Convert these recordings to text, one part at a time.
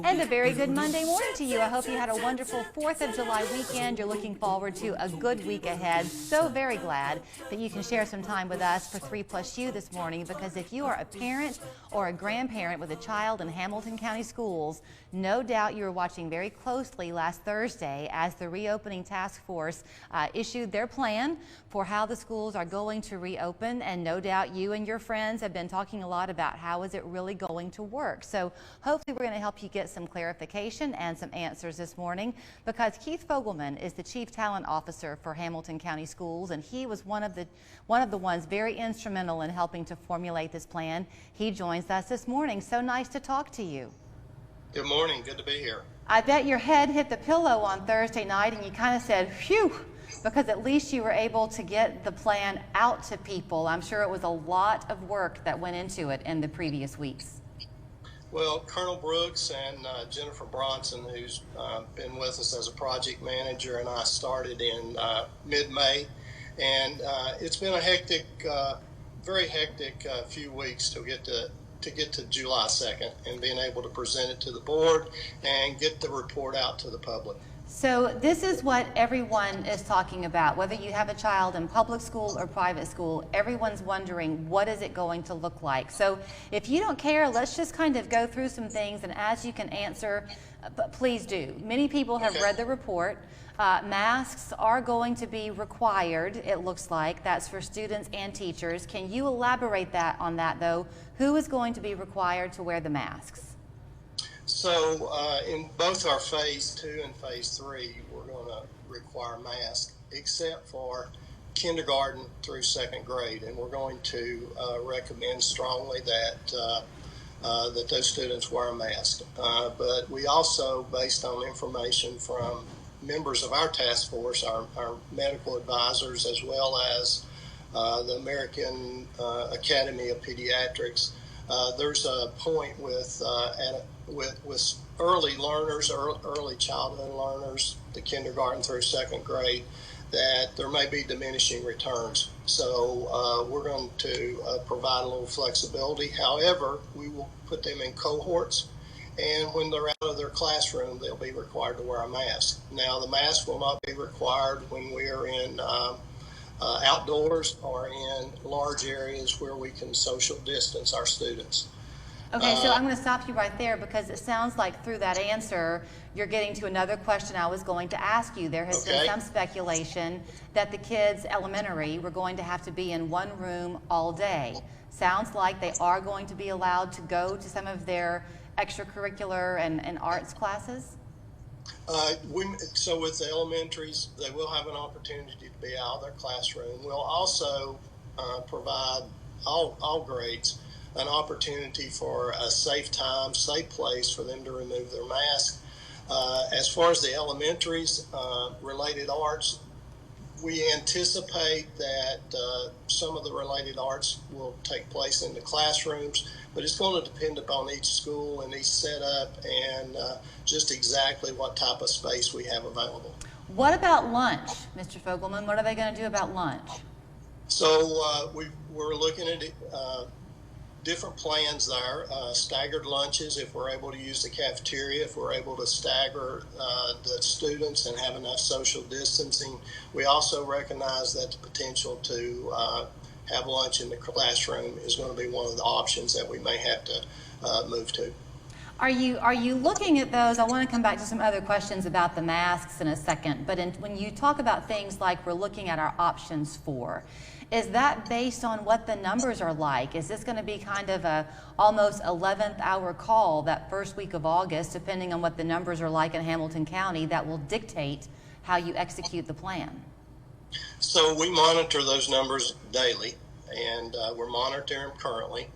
And a very good Monday morning to you. I hope you had a wonderful 4th of July weekend. You're looking forward to a good week ahead. So very glad that you can share some time with us for 3+U this morning, because if you are a parent or a grandparent with a child in Hamilton County Schools, no doubt you were watching very closely last Thursday as the reopening task force issued their plan for how the schools are going to reopen, and no doubt you and your friends have been talking a lot about how is it really going to work. So hopefully we're going to help you get some clarification and some answers this morning, because Keith Fogelman is the Chief Talent Officer for Hamilton County Schools, and he was one of the ones very instrumental in helping to formulate this plan. He joins us this morning. So nice to talk to you. Good morning. Good to be here. I bet your head hit the pillow on Thursday night and you kind of said, phew, because at least you were able to get the plan out to people. I'm sure it was a lot of work that went into it in the previous weeks. Well, Colonel Brooks and Jennifer Bronson, who's been with us as a project manager, and I started in mid-May, and it's been a hectic, very hectic few weeks to get to July 2nd and being able to present it to the board and get the report out to the public. So this is what everyone is talking about. Whether you have a child in public school or private school, everyone's wondering, what is it going to look like? So if you don't care, let's just kind of go through some things, and as you can answer, please do. Many people have read the report. Masks are going to be required, it looks like. That's for students and teachers. Can you elaborate on that, though? Who is going to be required to wear the masks? So in both our phase 2 and phase 3, we're going to require masks, except for kindergarten through 2nd grade, and we're going to recommend strongly that those students wear a mask. But we also, based on information from members of our task force, our medical advisors, as well as the American Academy of Pediatrics, there's a point with early learners, early childhood learners, the kindergarten through 2nd grade, that there may be diminishing returns. So we're going to provide a little flexibility. However, we will put them in cohorts, and when they're out of their classroom, they'll be required to wear a mask. Now, the mask will not be required when we're in outdoors or in large areas where we can social distance our students. Okay, so I'm going to stop you right there, because it sounds like through that answer, you're getting to another question I was going to ask you. There has been some speculation that the kids elementary were going to have to be in one room all day. Sounds like they are going to be allowed to go to some of their extracurricular and arts classes? So with the elementaries, they will have an opportunity to be out of their classroom. We'll also provide all grades an opportunity for a safe time, safe place for them to remove their mask. As far as the elementaries, related arts, we anticipate that some of the related arts will take place in the classrooms, but it's going to depend upon each school and each setup and just exactly what type of space we have available. What about lunch, Mr. Fogelman? What are they going to do about lunch? So we're looking at different plans there. Staggered lunches, if we're able to use the cafeteria, if we're able to stagger the students and have enough social distancing. We also recognize that the potential to have lunch in the classroom is going to be one of the options that we may have to move to. Are you looking at those? I want to come back to some other questions about the masks in a second, but when you talk about things like we're looking at our options for, is that based on what the numbers are like? Is this going to be kind of a almost 11th hour call that first week of August, depending on what the numbers are like in Hamilton County, that will dictate how you execute the plan? So we monitor those numbers daily, and we're monitoring them currently.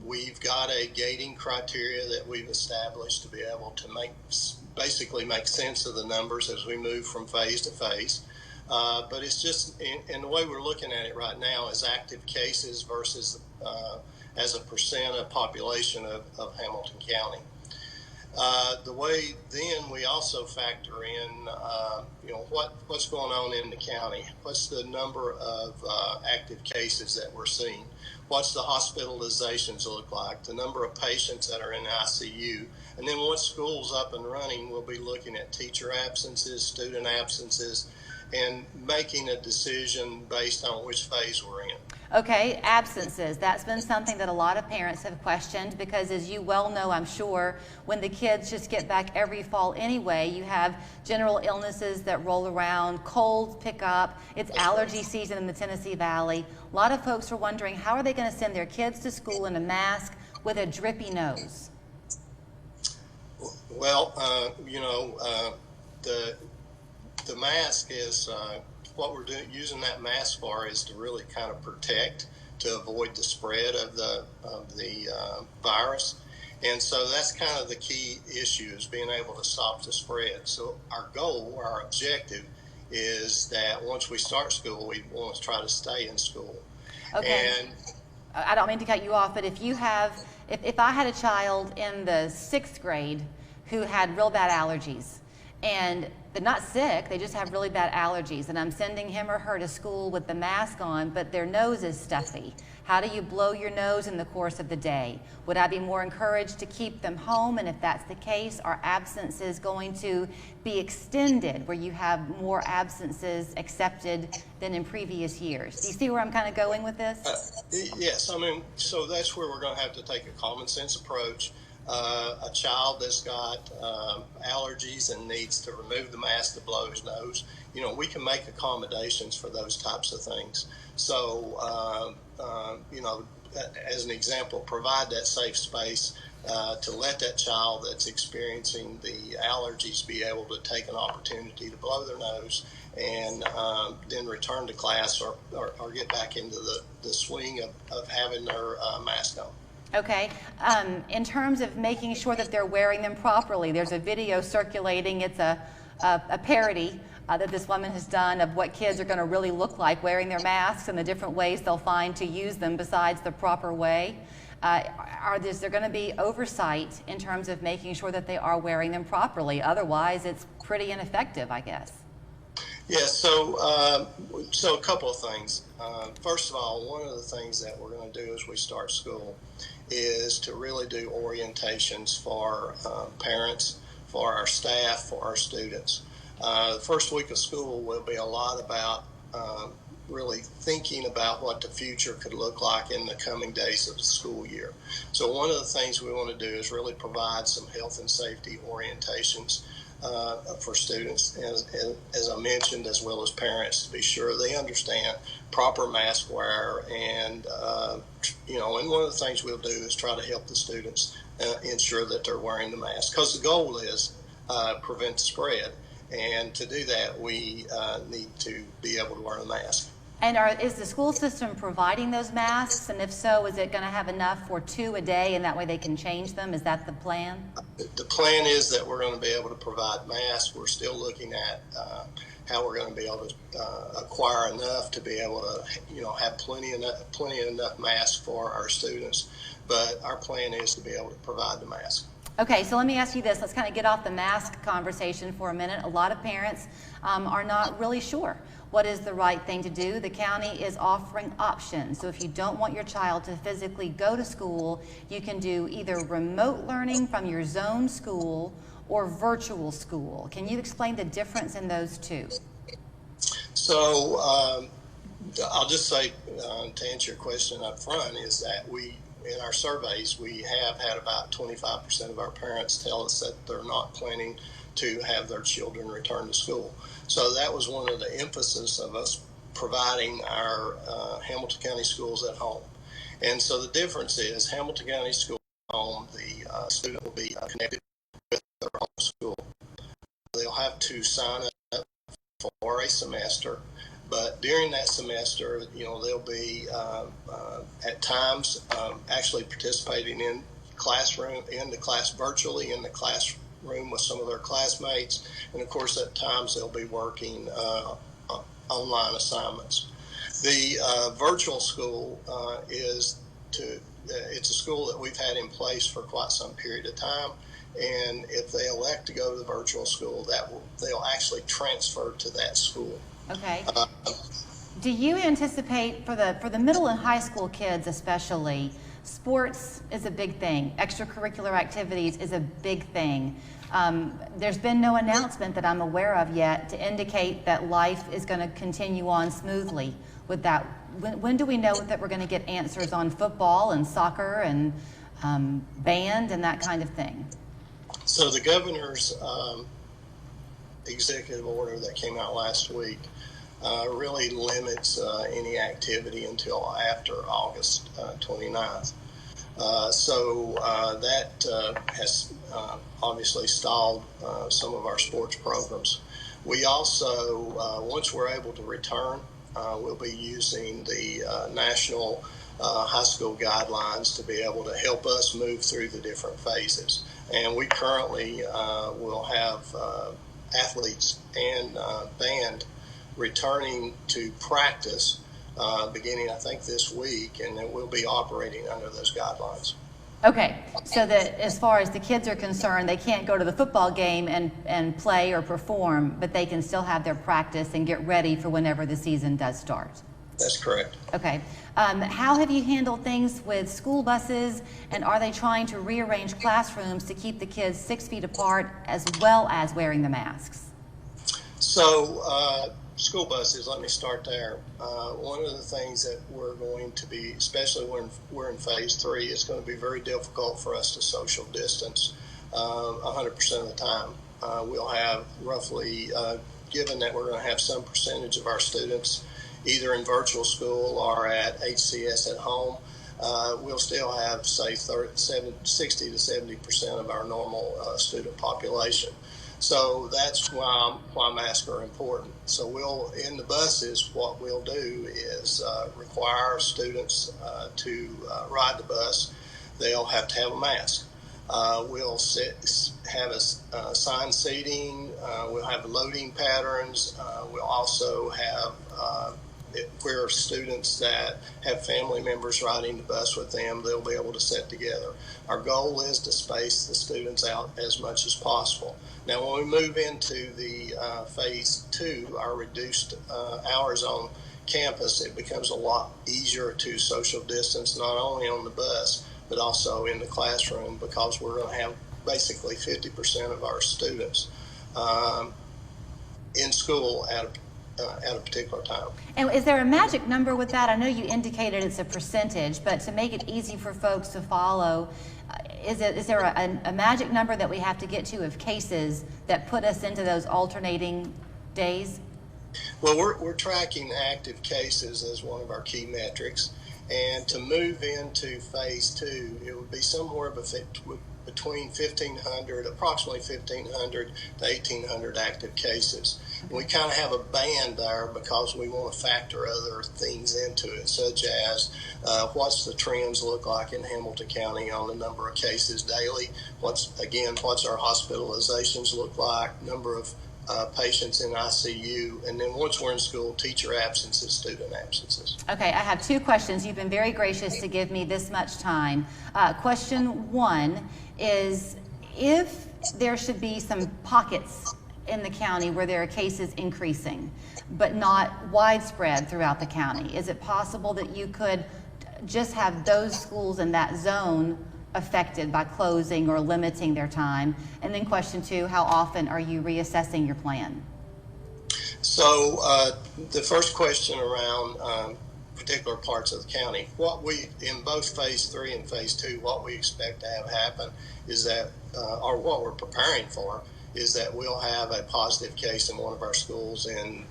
We've got a gating criteria that we've established to be able to basically make sense of the numbers as we move from phase to phase. But it's just, and the way we're looking at it right now is active cases versus as a percent of population of Hamilton County. The way then we also factor in, what's going on in the county. What's the number of active cases that we're seeing? What's the hospitalizations look like? The number of patients that are in ICU, and then once school's up and running, we'll be looking at teacher absences, student absences, and making a decision based on which phase we're in. Okay, absences. That's been something that a lot of parents have questioned because, as you well know, I'm sure, when the kids just get back every fall anyway, you have general illnesses that roll around, colds pick up, it's allergy season in the Tennessee Valley. A lot of folks are wondering, how are they going to send their kids to school in a mask with a drippy nose? Well, the mask is what we're using that mask for is to really kind of protect, to avoid the spread of the virus, and so that's kind of the key issue, is being able to stop the spread. So our goal, our objective, is that once we start school, we want to try to stay in school. Okay. And I don't mean to cut you off, but if I had a child in the 6th grade who had real bad allergies, and they're not sick, they just have really bad allergies, and I'm sending him or her to school with the mask on, but their nose is stuffy. How do you blow your nose in the course of the day? Would I be more encouraged to keep them home? And if that's the case, are absences going to be extended where you have more absences accepted than in previous years? Do you see where I'm kind of going with this? Yes, I mean, so that's where we're going to have to take a common sense approach. A child that's got allergies and needs to remove the mask to blow his nose, we can make accommodations for those types of things. So, as an example, provide that safe space to let that child that's experiencing the allergies be able to take an opportunity to blow their nose and then return to class or get back into the swing of having their mask on. Okay. In terms of making sure that they're wearing them properly, there's a video circulating. It's a parody that this woman has done of what kids are going to really look like wearing their masks and the different ways they'll find to use them besides the proper way. Is there going to be oversight in terms of making sure that they are wearing them properly? Otherwise, it's pretty ineffective, I guess. Yeah, so a couple of things. First of all, one of the things that we're going to do as we start school is to really do orientations for parents, for our staff, for our students. The first week of school will be a lot about really thinking about what the future could look like in the coming days of the school year. So one of the things we want to do is really provide some health and safety orientations for students, as I mentioned, as well as parents, to be sure they understand proper mask wear. And and one of the things we'll do is try to help the students ensure that they're wearing the mask, because the goal is prevent the spread. And to do that, we need to be able to wear the mask. And is the school system providing those masks? And if so, is it going to have enough for 2 a day, and that way they can change them? Is that the plan? The plan is that we're going to be able to provide masks. We're still looking at how we're going to be able to acquire enough to be able to, have plenty enough masks for our students. But our plan is to be able to provide the mask. Okay, so let me ask you this. Let's kind of get off the mask conversation for a minute. A lot of parents are not really sure what is the right thing to do. The county is offering options. So if you don't want your child to physically go to school, you can do either remote learning from your zone school or virtual school. Can you explain the difference in those two? So I'll just say, to answer your question up front, is that in our surveys, we have had about 25% of our parents tell us that they're not planning to have their children return to school. So that was one of the emphasis of us providing our Hamilton County schools at home. And so the difference is Hamilton County School at home, the student will be connected with their home school. They'll have to sign up for a semester. But during that semester, they'll be at times actually participating in the class virtually in the classroom with some of their classmates, and of course at times they'll be working online assignments. The virtual school it's a school that we've had in place for quite some period of time, And if they elect to go to the virtual school, they'll actually transfer to that school. Okay. Do you anticipate for the middle and high school kids especially, sports is a big thing, extracurricular activities is a big thing. There's been no announcement that I'm aware of yet to indicate that life is going to continue on smoothly with that. When do we know that we're going to get answers on football and soccer and band and that kind of thing? So the governor's executive order that came out last week really limits any activity until after August 29th. So that has obviously stalled some of our sports programs. We also, once we're able to return, we'll be using the national high school guidelines to be able to help us move through the different phases. And we currently will have athletes and band returning to practice beginning, I think, this week, and then we'll be operating under those guidelines. Okay, so that as far as the kids are concerned, they can't go to the football game and play or perform, but they can still have their practice and get ready for whenever the season does start. That's correct. Okay. How have you handled things with school buses, and are they trying to rearrange classrooms to keep the kids 6 feet apart as well as wearing the masks? So, school buses, let me start there. One of the things that we're going to be, especially when we're in phase 3, it's going to be very difficult for us to social distance 100% of the time. We'll have roughly, given that we're going to have some percentage of our students either in virtual school or at HCS at home, we'll still have, say, 60 to 70% of our normal student population. So that's why masks are important. So in the buses, what we'll do is require students to ride the bus. They'll have to have a mask. We'll have assigned seating. We'll have loading patterns. We'll also have where students that have family members riding the bus with them, they'll be able to sit together. Our goal is to space the students out as much as possible. Now, when we move into the phase 2, our reduced hours on campus, it becomes a lot easier to social distance, not only on the bus, but also in the classroom, because we're going to have basically 50% of our students in school at a particular time. And is there a magic number with that? I know you indicated it's a percentage, but to make it easy for folks to follow, is there a magic number that we have to get to of cases that put us into those alternating days? Well, we're tracking active cases as one of our key metrics, and to move into phase 2, it would be somewhere between approximately 1,500 to 1,800 active cases. And we kind of have a band there because we want to factor other things into it, such as what's the trends look like in Hamilton County on the number of cases daily, what's our hospitalizations look like, number of patients in ICU, and then once we're in school, teacher absences, student absences. Okay, I have 2 questions. You've been very gracious to give me this much time. Question 1 is, if there should be some pockets in the county where there are cases increasing, but not widespread throughout the county, is it possible that you could just have those schools in that zone affected by closing or limiting their time? And then question 2, how often are you reassessing your plan? So the first question around particular parts of the county, in both phase 3 and phase 2, what we expect to have happen is that, or what we're preparing for, is that we'll have a positive case in one of our schools in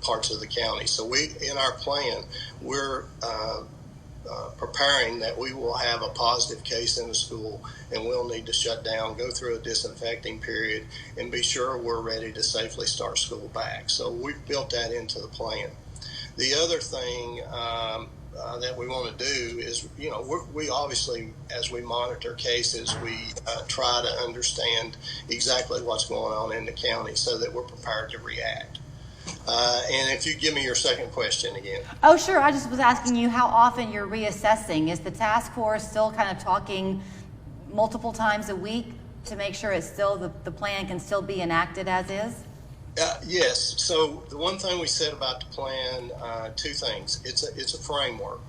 parts of the county. So in our plan, we're preparing that we will have a positive case in the school, and we'll need to shut down, go through a disinfecting period, and be sure we're ready to safely start school back. So we've built that into the plan. The other thing that we want to do is, we obviously, as we monitor cases, we try to understand exactly what's going on in the county so that we're prepared to react. And if you give me your second question again. Oh, sure. I just was asking you how often you're reassessing. Is the task force still kind of talking multiple times a week to make sure it's still, the plan can still be enacted as is? Yes. So the one thing we said about the plan, two things. It's a framework,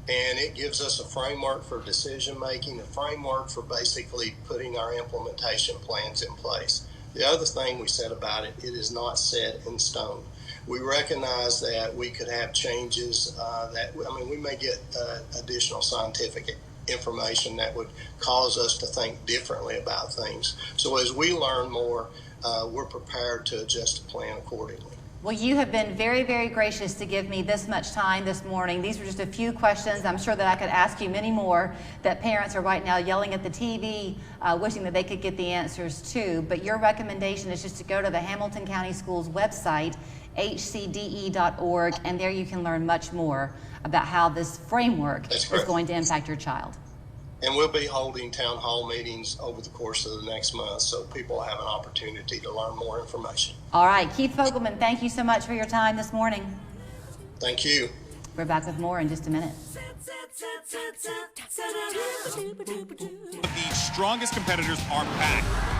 and it gives us a framework for decision making, a framework for basically putting our implementation plans in place. The other thing we said about it, it is not set in stone. We recognize that we could have changes we may get additional scientific information that would cause us to think differently about things. So as we learn more, we're prepared to adjust the plan accordingly. Well, you have been very, very gracious to give me this much time this morning. These were just a few questions. I'm sure that I could ask you many more that parents are right now yelling at the TV, wishing that they could get the answers to. But your recommendation is just to go to the Hamilton County Schools website, hcde.org, and there you can learn much more about how this framework is going to impact your child. And we'll be holding town hall meetings over the course of the next month, so people have an opportunity to learn more information. All right, Keith Fogelman, thank you so much for your time this morning. Thank you. We're back with more in just a minute. The strongest competitors are back.